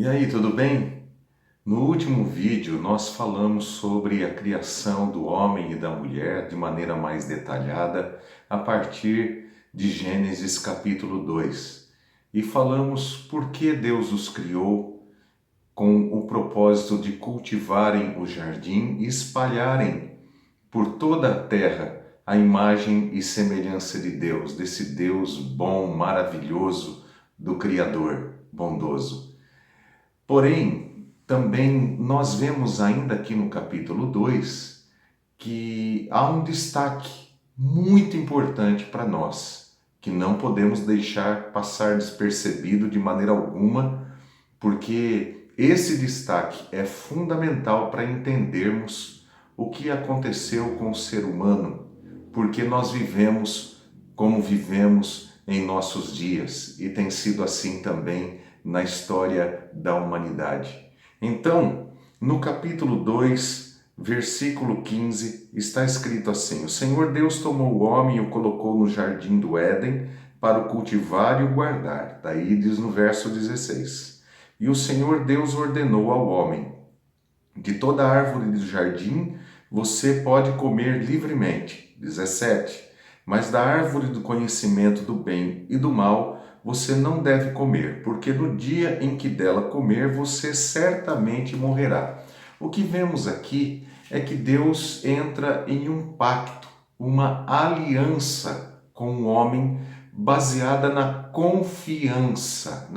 E aí, tudo bem? No último vídeo nós falamos sobre a criação do homem e da mulher de maneira mais detalhada a partir de Gênesis capítulo 2. E falamos por que Deus os criou com o propósito de cultivarem o jardim e espalharem por toda a terra a imagem e semelhança de Deus, desse Deus bom, maravilhoso, do Criador bondoso. Porém, também nós vemos ainda aqui no capítulo 2 que há um destaque muito importante para nós, que não podemos deixar passar despercebido de maneira alguma, porque esse destaque é fundamental para entendermos o que aconteceu com o ser humano, porque nós vivemos como vivemos em nossos dias e tem sido assim também na história da humanidade. Então, no capítulo 2, versículo 15, está escrito assim: O Senhor Deus tomou o homem e o colocou no jardim do Éden para o cultivar e o guardar. Daí diz no verso 16: E o Senhor Deus ordenou ao homem: De toda árvore do jardim você pode comer livremente. 17. Mas da árvore do conhecimento do bem e do mal você não deve comer, porque no dia em que dela comer você certamente morrerá. O que vemos aqui é que Deus entra em um pacto, uma aliança com o homem baseada na confiança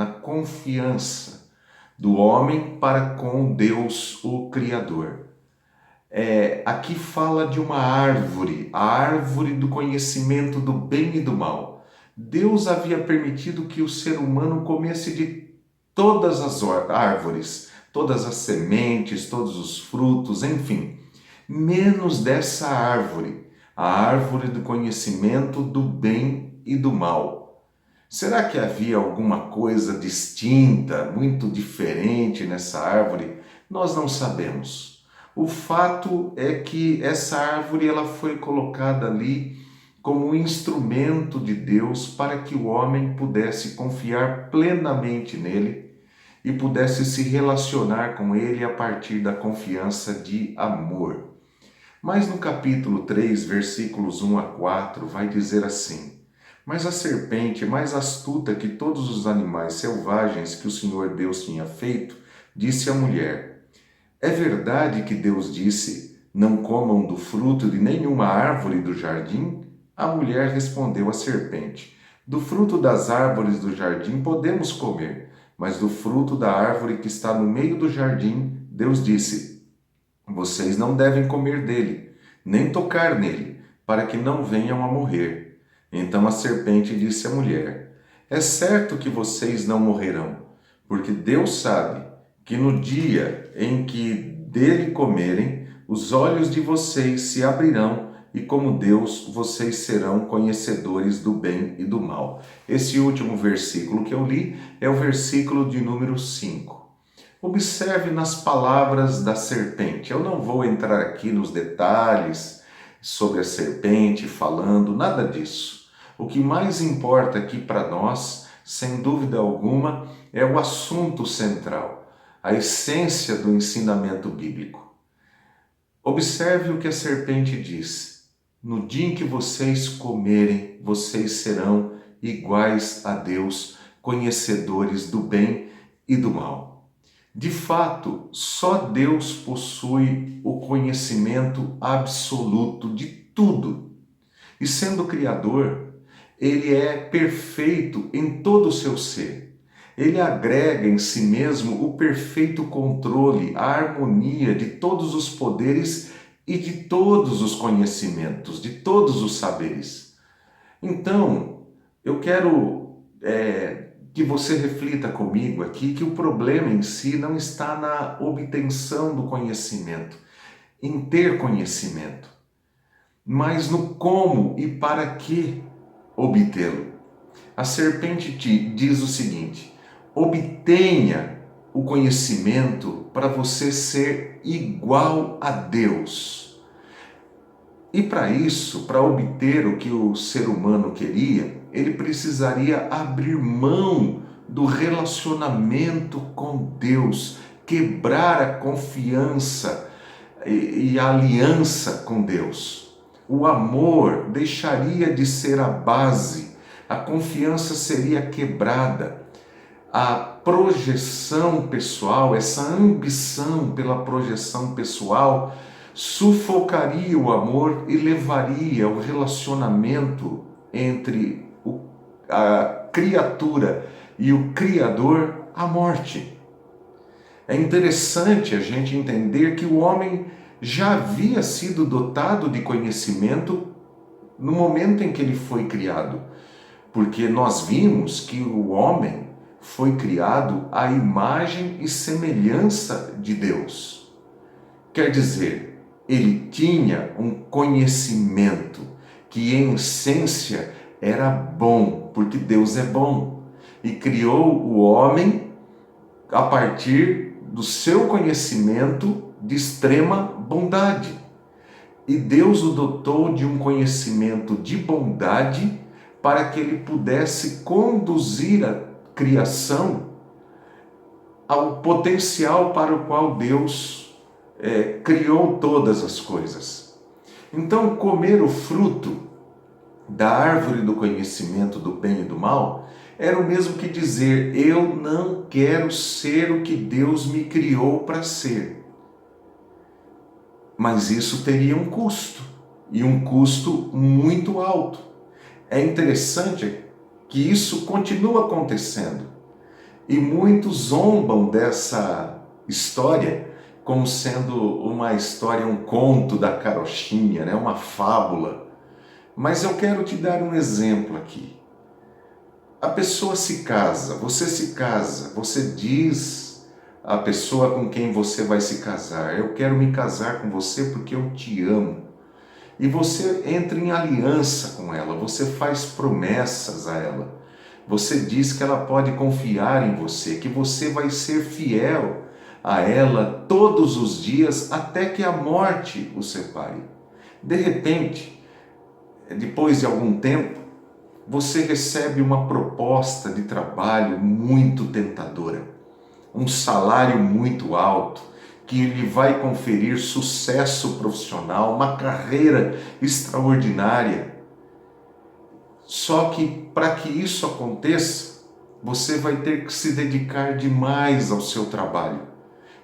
do homem para com Deus, o Criador. Aqui fala de uma árvore, a árvore do conhecimento do bem e do mal. Deus havia permitido que o ser humano comesse de todas as árvores, todas as sementes, todos os frutos, enfim, menos dessa árvore, a árvore do conhecimento do bem e do mal. Será que havia alguma coisa distinta, muito diferente nessa árvore? Nós não sabemos. O fato é que essa árvore ela foi colocada ali como um instrumento de Deus para que o homem pudesse confiar plenamente nele e pudesse se relacionar com ele a partir da confiança de amor. Mas no capítulo 3, versículos 1 a 4, vai dizer assim: Mas a serpente, mais astuta que todos os animais selvagens que o Senhor Deus tinha feito, disse à mulher: É verdade que Deus disse: Não comam do fruto de nenhuma árvore do jardim? A mulher respondeu à serpente: Do fruto das árvores do jardim podemos comer, mas do fruto da árvore que está no meio do jardim, Deus disse: Vocês não devem comer dele, nem tocar nele, para que não venham a morrer. Então a serpente disse à mulher: É certo que vocês não morrerão, porque Deus sabe que no dia em que dele comerem, os olhos de vocês se abrirão e, como Deus, vocês serão conhecedores do bem e do mal. Esse último versículo que eu li é o versículo de número 5. Observe nas palavras da serpente. Eu não vou entrar aqui nos detalhes sobre a serpente falando, nada disso. O que mais importa aqui para nós, sem dúvida alguma, é o assunto central, a essência do ensinamento bíblico. Observe o que a serpente diz: No dia em que vocês comerem, vocês serão iguais a Deus, conhecedores do bem e do mal. De fato, só Deus possui o conhecimento absoluto de tudo. E sendo Criador, Ele é perfeito em todo o seu ser. Ele agrega em si mesmo o perfeito controle, a harmonia de todos os poderes e de todos os conhecimentos, de todos os saberes. Então, eu quero que você reflita comigo aqui que o problema em si não está na obtenção do conhecimento, em ter conhecimento, mas no como e para que obtê-lo. A serpente te diz o seguinte: obtenha o conhecimento para você ser igual a Deus. E para isso, para obter o que o ser humano queria, ele precisaria abrir mão do relacionamento com Deus, quebrar a confiança e a aliança com Deus. O amor deixaria de ser a base, a confiança seria quebrada, a projeção pessoal, essa ambição pela projeção pessoal, sufocaria o amor e levaria o relacionamento entre a criatura e o Criador à morte. É interessante a gente entender que o homem já havia sido dotado de conhecimento no momento em que ele foi criado, porque nós vimos que o homem foi criado à imagem e semelhança de Deus. Quer dizer, ele tinha um conhecimento que em essência era bom, porque Deus é bom, e criou o homem a partir do seu conhecimento de extrema bondade. E Deus o dotou de um conhecimento de bondade para que ele pudesse conduzir a criação ao potencial para o qual Deus criou todas as coisas. Então, comer o fruto da árvore do conhecimento do bem e do mal era o mesmo que dizer: eu não quero ser o que Deus me criou para ser. Mas isso teria um custo, e um custo muito alto. É interessante que isso continua acontecendo, e muitos zombam dessa história como sendo uma história, um conto da carochinha, né? Uma fábula. Mas eu quero te dar um exemplo aqui. A pessoa se casa, você diz à pessoa com quem você vai se casar: eu quero me casar com você porque eu te amo. E você entra em aliança com ela, você faz promessas a ela. Você diz que ela pode confiar em você, que você vai ser fiel a ela todos os dias até que a morte o separe. De repente, depois de algum tempo, você recebe uma proposta de trabalho muito tentadora, um salário muito alto, que lhe vai conferir sucesso profissional, uma carreira extraordinária. Só que para que isso aconteça, você vai ter que se dedicar demais ao seu trabalho.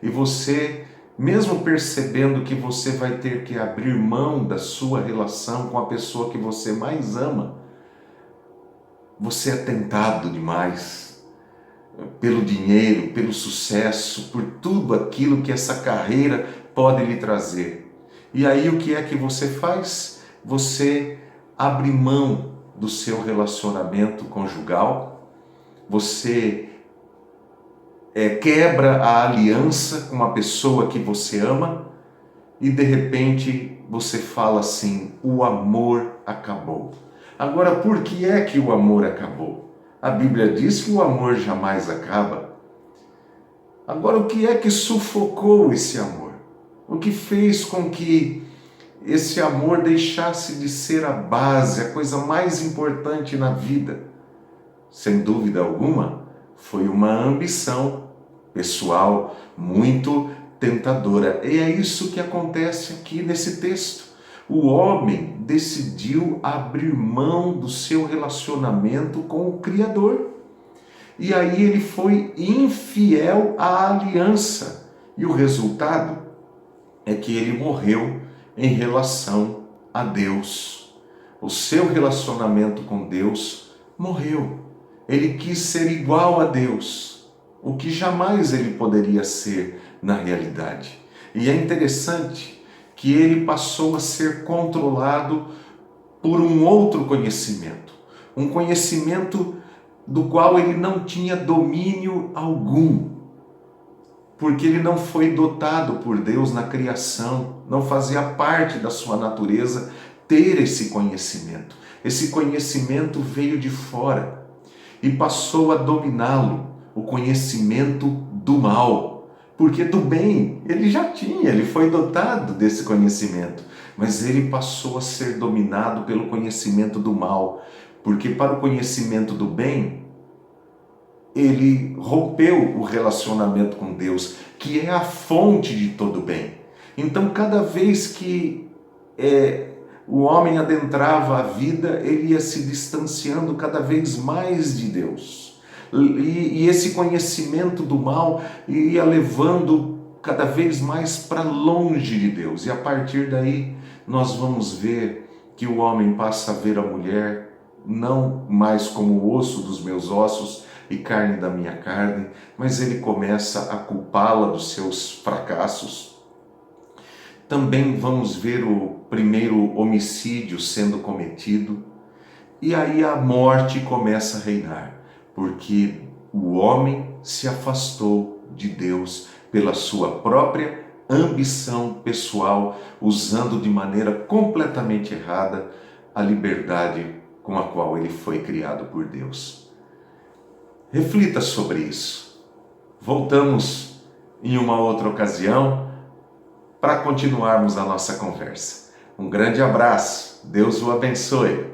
E você, mesmo percebendo que você vai ter que abrir mão da sua relação com a pessoa que você mais ama, você é tentado demais pelo dinheiro, pelo sucesso, por tudo aquilo que essa carreira pode lhe trazer. E aí o que é que você faz? Você abre mão do seu relacionamento conjugal, você quebra a aliança com uma pessoa que você ama e de repente você fala assim: o amor acabou. Agora, por que é que o amor acabou? A Bíblia diz que o amor jamais acaba. Agora, o que é que sufocou esse amor? O que fez com que esse amor deixasse de ser a base, a coisa mais importante na vida? Sem dúvida alguma, foi uma ambição pessoal muito tentadora. E é isso que acontece aqui nesse texto. O homem decidiu abrir mão do seu relacionamento com o Criador. E aí ele foi infiel à aliança. E o resultado é que ele morreu em relação a Deus. O seu relacionamento com Deus morreu. Ele quis ser igual a Deus, o que jamais ele poderia ser na realidade. E é interessante que ele passou a ser controlado por um outro conhecimento, um conhecimento do qual ele não tinha domínio algum, porque ele não foi dotado por Deus na criação, não fazia parte da sua natureza ter esse conhecimento. Esse conhecimento veio de fora e passou a dominá-lo, o conhecimento do mal. Porque do bem ele já tinha, ele foi dotado desse conhecimento, mas ele passou a ser dominado pelo conhecimento do mal, porque para o conhecimento do bem, ele rompeu o relacionamento com Deus, que é a fonte de todo bem. Então, cada vez que o homem adentrava a vida, ele ia se distanciando cada vez mais de Deus. E esse conhecimento do mal ia levando cada vez mais para longe de Deus. E a partir daí, nós vamos ver que o homem passa a ver a mulher não mais como osso dos meus ossos e carne da minha carne, mas ele começa a culpá-la dos seus fracassos. Também vamos ver o primeiro homicídio sendo cometido, e aí a morte começa a reinar, porque o homem se afastou de Deus pela sua própria ambição pessoal, usando de maneira completamente errada a liberdade com a qual ele foi criado por Deus. Reflita sobre isso. Voltamos em uma outra ocasião para continuarmos a nossa conversa. Um grande abraço, Deus o abençoe.